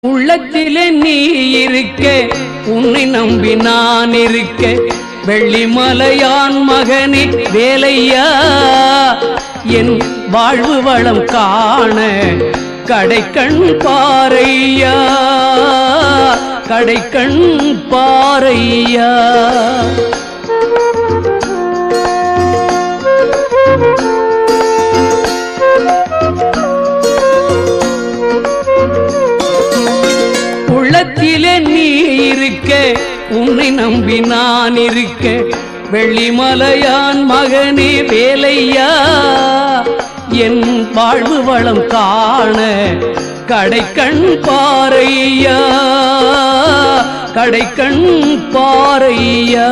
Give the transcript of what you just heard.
உள்ளத்திலே நீ இருக்க, உன்னை நம்பி நான் இருக்க, வெள்ளிமலையான் மகனே வேலையா, என் வாழ்வு வளம் காண கடைக்கண் பாரையா, கடைக்கண் பாரையா. உள்ளத்திலே நீ இருக்க, உன்னை நம்பி நான் இருக்க, வெள்ளிமலையான் மகனே வேலையா, என் வாழ்வு வளம் காண கடைக்கண் பாரையா, கடைக்கண் பாரையா.